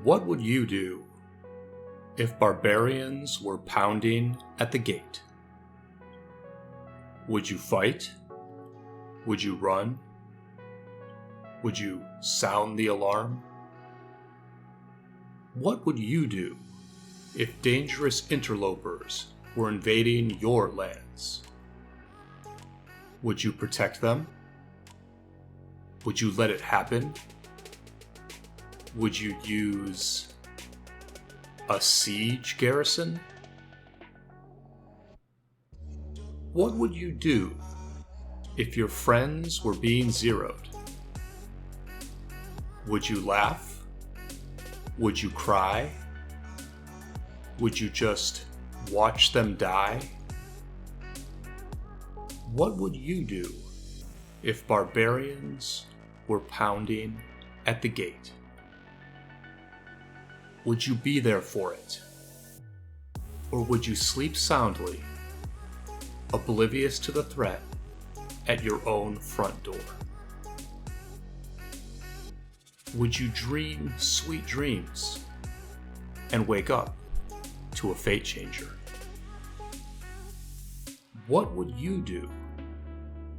What would you do if barbarians were pounding at the gate? Would you fight? Would you run? Would you sound the alarm? What would you do if dangerous interlopers were invading your lands? Would you protect them? Would you let it happen? Would you use a siege garrison? What would you do if your friends were being zeroed? Would you laugh? Would you cry? Would you just watch them die? What would you do if barbarians were pounding at the gate? Would you be there for it? Or would you sleep soundly, oblivious to the threat, at your own front door? Would you dream sweet dreams and wake up to a fate changer? What would you do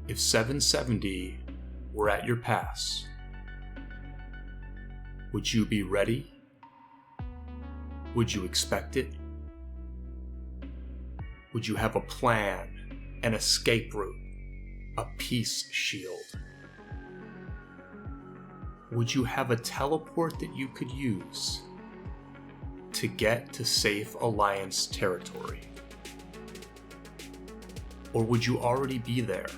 if 770 were at your pass? Would you be ready? Would you expect it? Would you have a plan, an escape route, a peace shield? Would you have a teleport that you could use to get to safe Alliance territory? Or would you already be there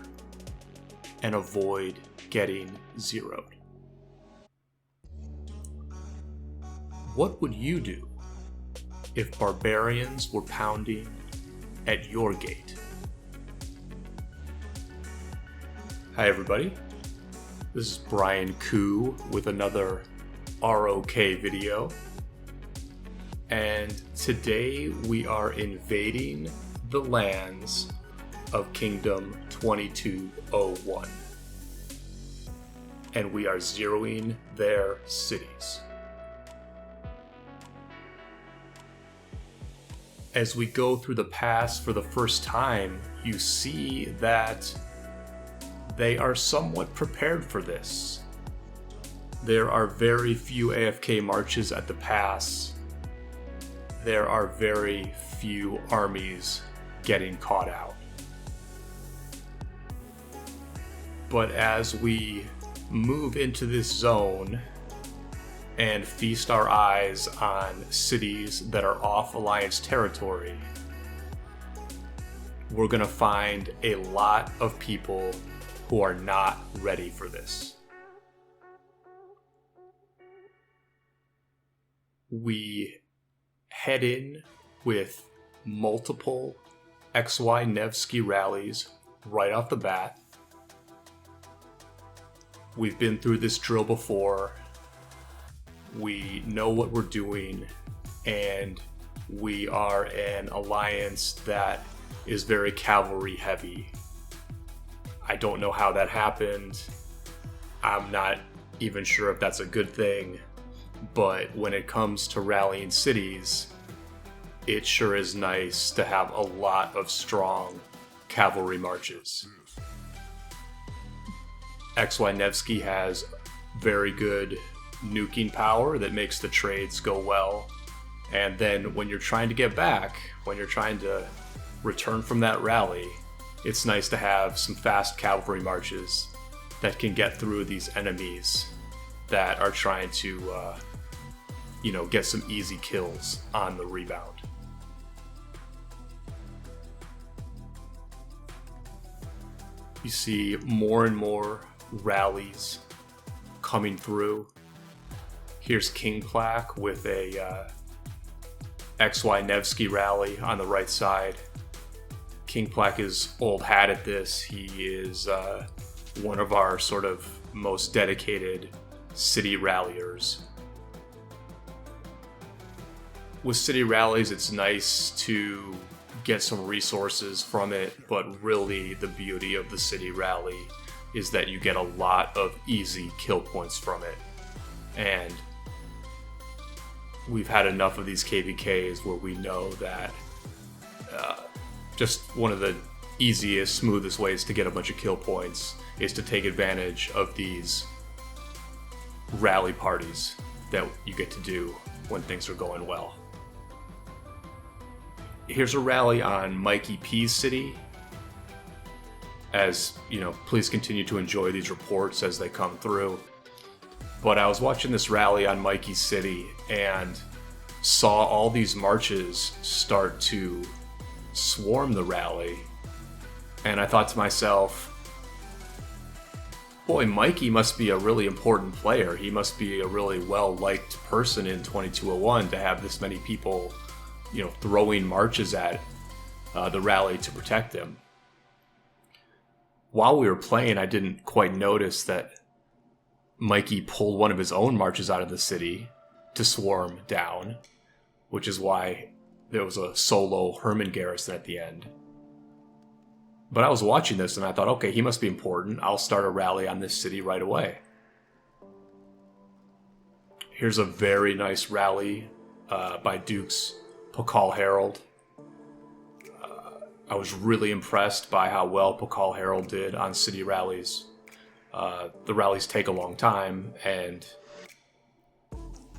and avoid getting zeroed? What would you do if barbarians were pounding at your gate? Hi everybody, this is Brian Koo with another ROK video, and today we are invading the lands of Kingdom 2201, and we are zeroing their cities. As we go through the pass for the first time, you see that they are somewhat prepared for this. There are very few AFK marches at the pass. There are very few armies getting caught out. But as we move into this zone and feast our eyes on cities that are off Alliance territory, we're gonna find a lot of people who are not ready for this. We head in with multiple XY-Nevsky rallies right off the bat. We've been through this drill before. We know what we're doing, and we are an alliance that is very cavalry heavy. I don't know how that happened. I'm not even sure if that's a good thing, but when it comes to rallying cities, it sure is nice to have a lot of strong cavalry marches. XY-Nevsky has very good nuking power that makes the trades go well, and then when you're trying to get back, when you're trying to return from that rally, it's nice to have some fast cavalry marches that can get through these enemies that are trying to get some easy kills on the rebound. You see more and more rallies coming through. Here's King Plaque with a XY-Nevsky rally on the right side. King Plaque is old hat at this. He is one of our sort of most dedicated city ralliers. With city rallies, it's nice to get some resources from it, but really the beauty of the city rally is that you get a lot of easy kill points from it. And we've had enough of these KvKs where we know that just one of the easiest, smoothest ways to get a bunch of kill points is to take advantage of these rally parties that you get to do when things are going well. Here's a rally on Mikey P's city. As you know, please continue to enjoy these reports as they come through. But I was watching this rally on Mikey's city and saw all these marches start to swarm the rally, and I thought to myself, boy, Mikey must be a really important player. He must be a really well-liked person in 2201 to have this many people, you know, throwing marches at the rally to protect him. While we were playing, I didn't quite notice that Mikey pulled one of his own marches out of the city to swarm down, which is why there was a solo Herman Garrison at the end. But I was watching this and I thought, okay, he must be important. I'll start a rally on this city right away. Here's a very nice rally by Duke's Pakal Herald. I was really impressed by how well Pakal Herald did on city rallies. The rallies take a long time, and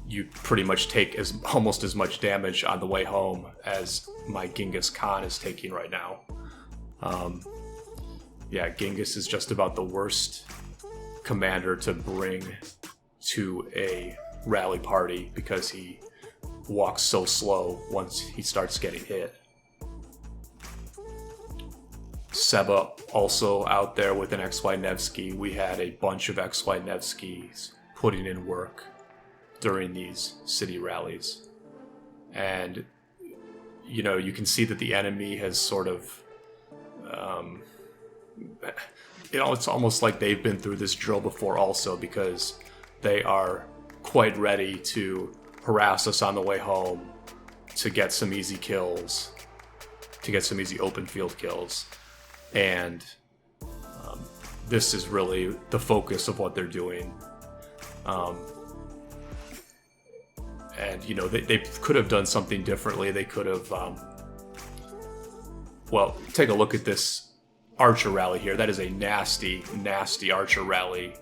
you pretty much take almost as much damage on the way home as my Genghis Khan is taking right now. Yeah, Genghis is just about the worst commander to bring to a rally party because he walks so slow once he starts getting hit. Seba also out there with an XY-Nevsky. We had a bunch of XY-Nevskys putting in work during these city rallies. And, you know, you can see that the enemy has sort of, you know, it's almost like they've been through this drill before also, because they are quite ready to harass us on the way home to get some easy kills, to get some easy open field kills. And this is really the focus of what they're doing. And, you know, they could have done something differently. They could have, well, take a look at this archer rally here. That is a nasty, nasty archer rally.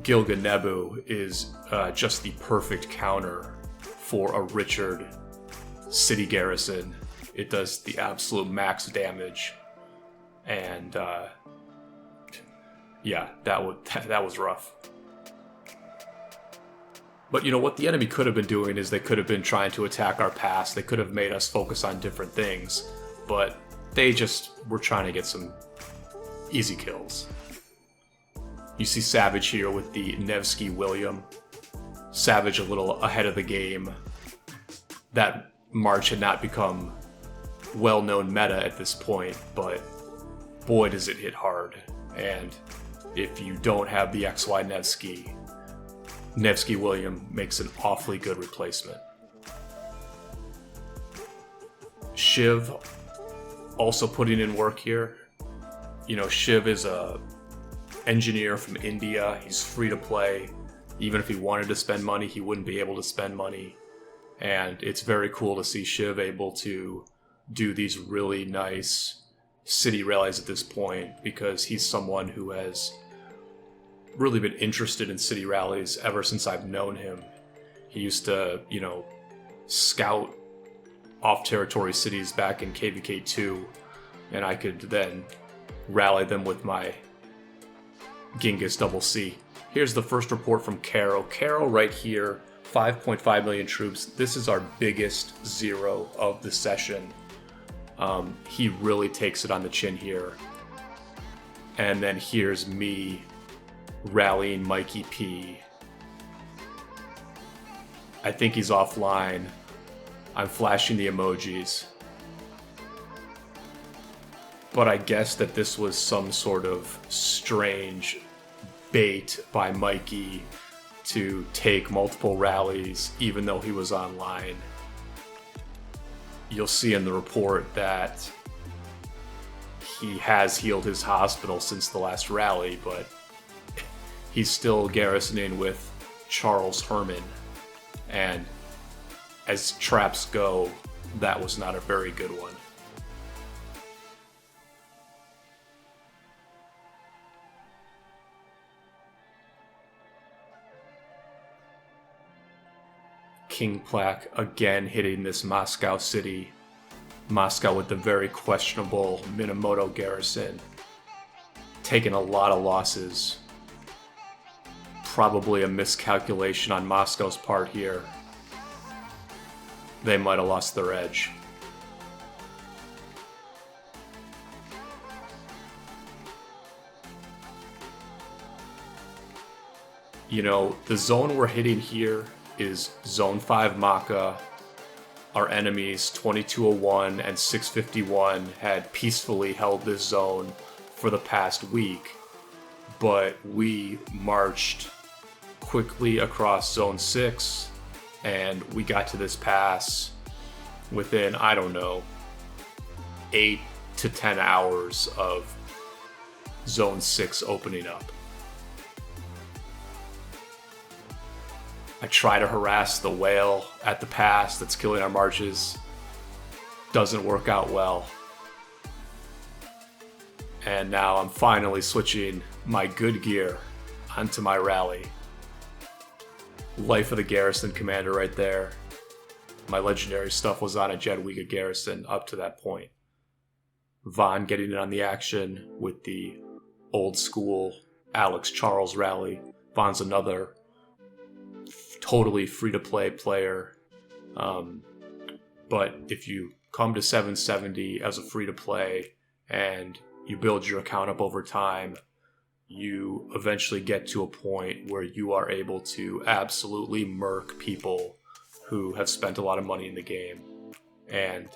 Gilga Nebu is just the perfect counter for a Richard city garrison. It does the absolute max damage. And, yeah, that was rough. But you know what the enemy could have been doing is they could have been trying to attack our pass. They could have made us focus on different things, but they just were trying to get some easy kills. You see Savage here with the Nevsky William. Savage a little ahead of the game. That march had not become well-known meta at this point, but boy does it hit hard. And if you don't have the XY-Nevsky, Nevsky William makes an awfully good replacement. Shiv also putting in work here. You know, Shiv is a engineer from India. He's free to play. Even if he wanted to spend money, he wouldn't be able to spend money. And it's very cool to see Shiv able to do these really nice city rallies at this point, because he's someone who has really been interested in city rallies ever since I've known him. He used to, you know, scout off-territory cities back in KvK 2, and I could then rally them with my Genghis Double C. Here's the first report from Caro. Caro right here, 5.5 million troops. This is our biggest zero of the session. He really takes it on the chin here. And then here's me rallying Mikey P. I think he's offline. I'm flashing the emojis. But I guess that this was some sort of strange bait by Mikey to take multiple rallies even though he was online. You'll see in the report that he has healed his hospital since the last rally, but he's still garrisoning with Charles Herman. And as traps go, that was not a very good one. King Plaque again hitting this Moscow city. Moscow with the very questionable Minamoto garrison. Taking a lot of losses. Probably a miscalculation on Moscow's part here. They might have lost their edge. You know, the zone we're hitting here is Zone 5 Maka. Our enemies, 2201 and 651, had peacefully held this zone for the past week, but we marched quickly across Zone 6, and we got to this pass within, I don't know, 8 to 10 hours of Zone 6 opening up. I try to harass the whale at the pass that's killing our marches. Doesn't work out well. And now I'm finally switching my good gear onto my rally. Life of the Garrison commander right there. My legendary stuff was on a Jadwiga Garrison up to that point. Von getting in on the action with the old school Alex Charles rally. Von's another totally free-to-play player. But if you come to 770 as a free-to-play and you build your account up over time, you eventually get to a point where you are able to absolutely murk people who have spent a lot of money in the game. And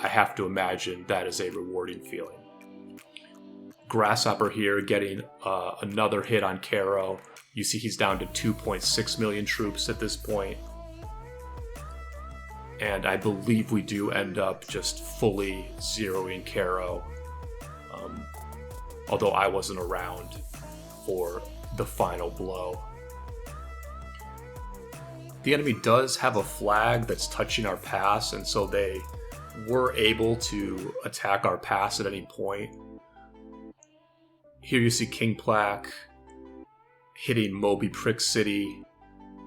I have to imagine that is a rewarding feeling. Grasshopper here getting another hit on Caro. You see he's down to 2.6 million troops at this point. And I believe we do end up just fully zeroing Caro. Although I wasn't around for the final blow. The enemy does have a flag that's touching our pass, and so they were able to attack our pass at any point. Here you see King Plaque hitting Moby Prick City.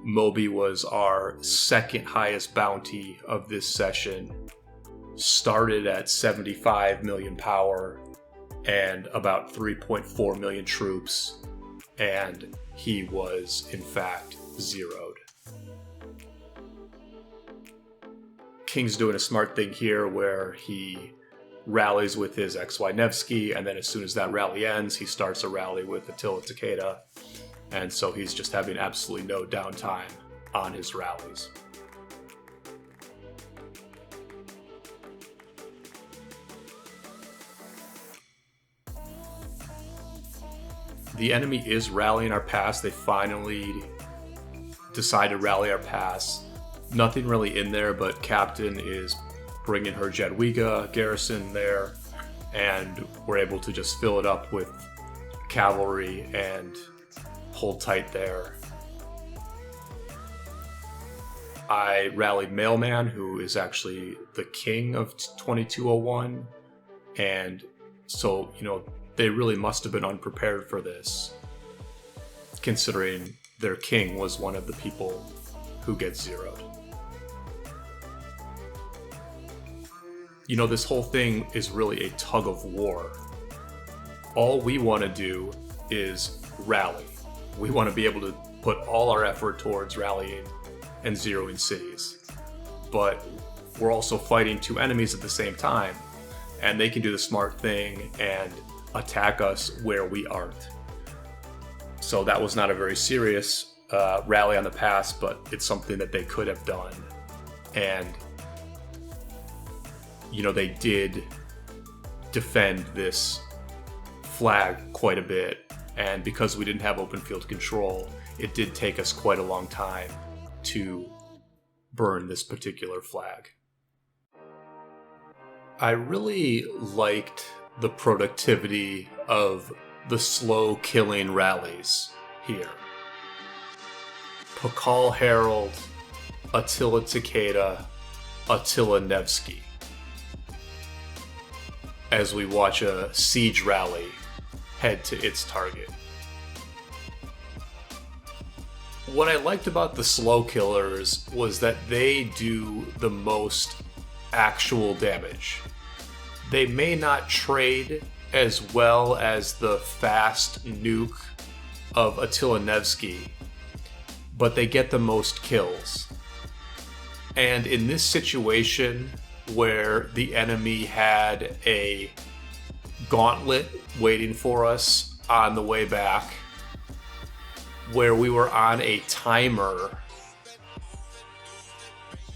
Moby was our second highest bounty of this session. Started at 75 million power and about 3.4 million troops, and he was in fact zeroed. King's doing a smart thing here where he rallies with his XY-Nevsky, and then as soon as that rally ends, he starts a rally with Attila-Takeda. And so he's just having absolutely no downtime on his rallies. The enemy is rallying our pass. They finally decide to rally our pass. Nothing really in there, but Captain is bringing her Jadwiga Garrison there, and we're able to just fill it up with cavalry and hold tight there. I rallied Mailman, who is actually the king of 2201, and so, you know, they really must have been unprepared for this, considering their king was one of the people who gets zeroed. You know, this whole thing is really a tug of war. All we want to do is rally. We want to be able to put all our effort towards rallying and zeroing cities. But we're also fighting two enemies at the same time, and they can do the smart thing and attack us where we aren't. So that was not a very serious rally on the pass, but it's something that they could have done. And, you know, they did defend this flag quite a bit, and because we didn't have open field control, it did take us quite a long time to burn this particular flag. I really liked the productivity of the slow killing rallies here. Pakal Herald Attilla-Takeda, Attila-Nevsky, as we watch a siege rally head to its target. What I liked about the slow killers was that they do the most actual damage. They may not trade as well as the fast nuke of Attila-Nevsky, but they get the most kills. And in this situation where the enemy had a gauntlet waiting for us on the way back, where we were on a timer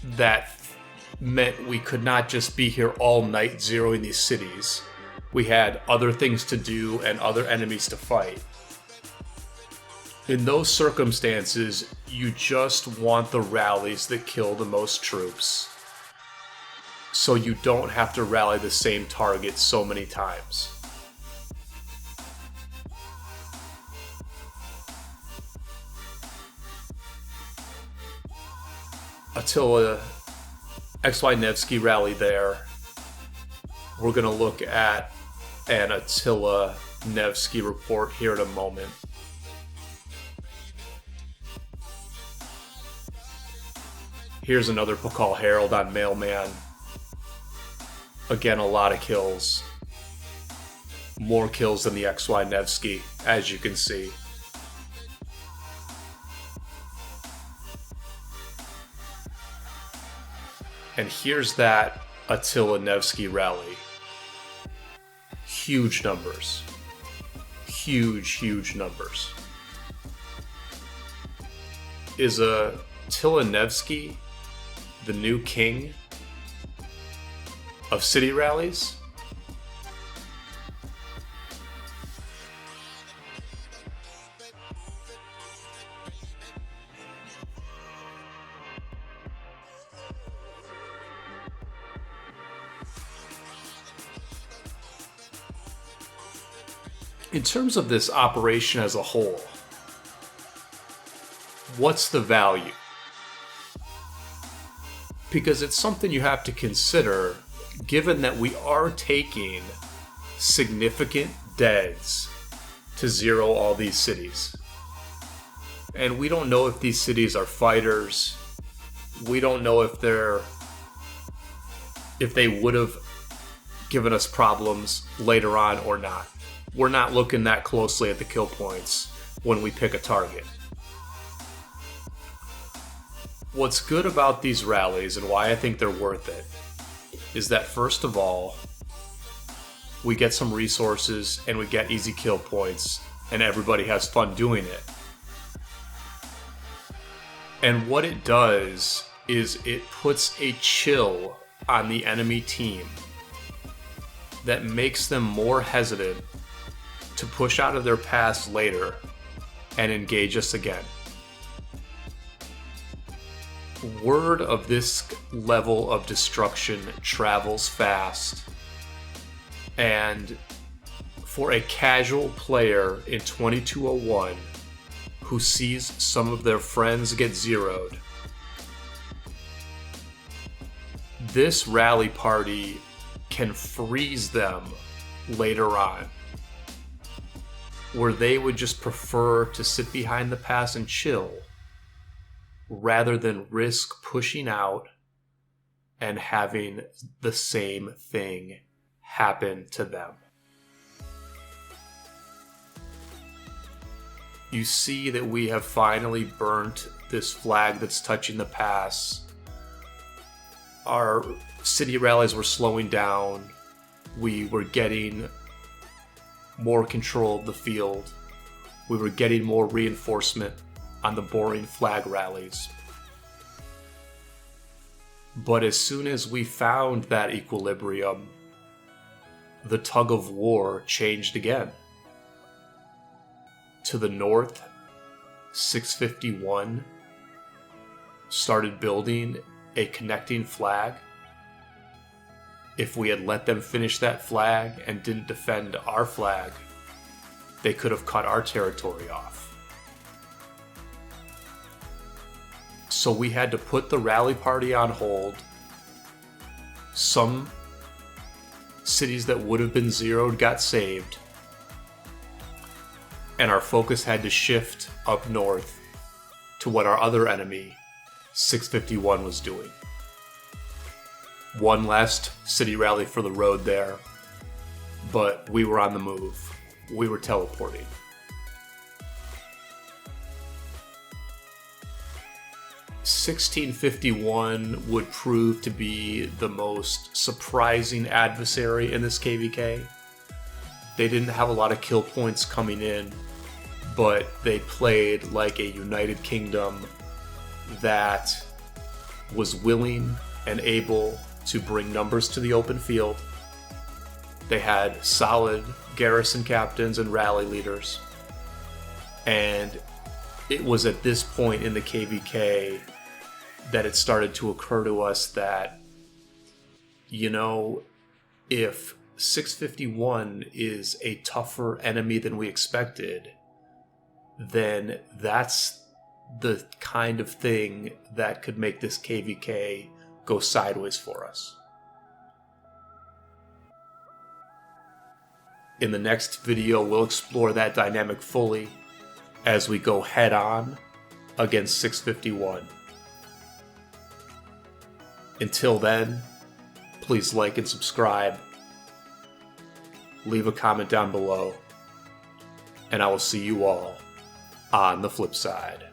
that meant we could not just be here all night zeroing these cities. We had other things to do and other enemies to fight. In those circumstances, you just want the rallies that kill the most troops, so you don't have to rally the same target so many times. Attila XY-Nevsky rally there. We're going to look at an Attila-Nevsky report here in a moment. Here's another Pakal Herald on Mailman. Again, a lot of kills. More kills than the XY-Nevsky, as you can see. And here's that Attila-Nevsky rally. Huge numbers. Huge numbers. Is Attila-Nevsky the new king of city rallies? In terms of this operation as a whole, what's the value? Because it's something you have to consider, given that we are taking significant deads to zero all these cities. And we don't know if these cities are fighters. We don't know if they would have given us problems later on or not. We're not looking that closely at the kill points when we pick a target. What's good about these rallies and why I think they're worth it is that, first of all, we get some resources and we get easy kill points and everybody has fun doing it. And what it does is it puts a chill on the enemy team that makes them more hesitant to push out of their pass later and engage us again. Word of this level of destruction travels fast, and for a casual player in 2201 who sees some of their friends get zeroed, this rally party can freeze them later on, where they would just prefer to sit behind the pass and chill rather than risk pushing out and having the same thing happen to them. You see that we have finally burnt this flag that's touching the pass. Our city rallies were slowing down. We were getting more control of the field. We were getting more reinforcement on the boring flag rallies. But as soon as we found that equilibrium, the tug of war changed again. To the north, 651 started building a connecting flag. If we had let them finish that flag and didn't defend our flag, they could have cut our territory off. So we had to put the rally party on hold. Some cities that would have been zeroed got saved. And our focus had to shift up north to what our other enemy, 651, was doing. One last city rally for the road there, but we were on the move. We were teleporting. (1651) would prove to be the most surprising adversary in this KvK. They didn't have a lot of kill points coming in, but they played like a united kingdom that was willing and able to bring numbers to the open field. They had solid garrison captains and rally leaders. And it was at this point in the KvK that it started to occur to us that, you know, if 651 is a tougher enemy than we expected, then that's the kind of thing that could make this KvK go sideways for us. In the next video, we'll explore that dynamic fully as we go head on against 651. Until then, please like and subscribe. Leave a comment down below. And I will see you all on the flip side.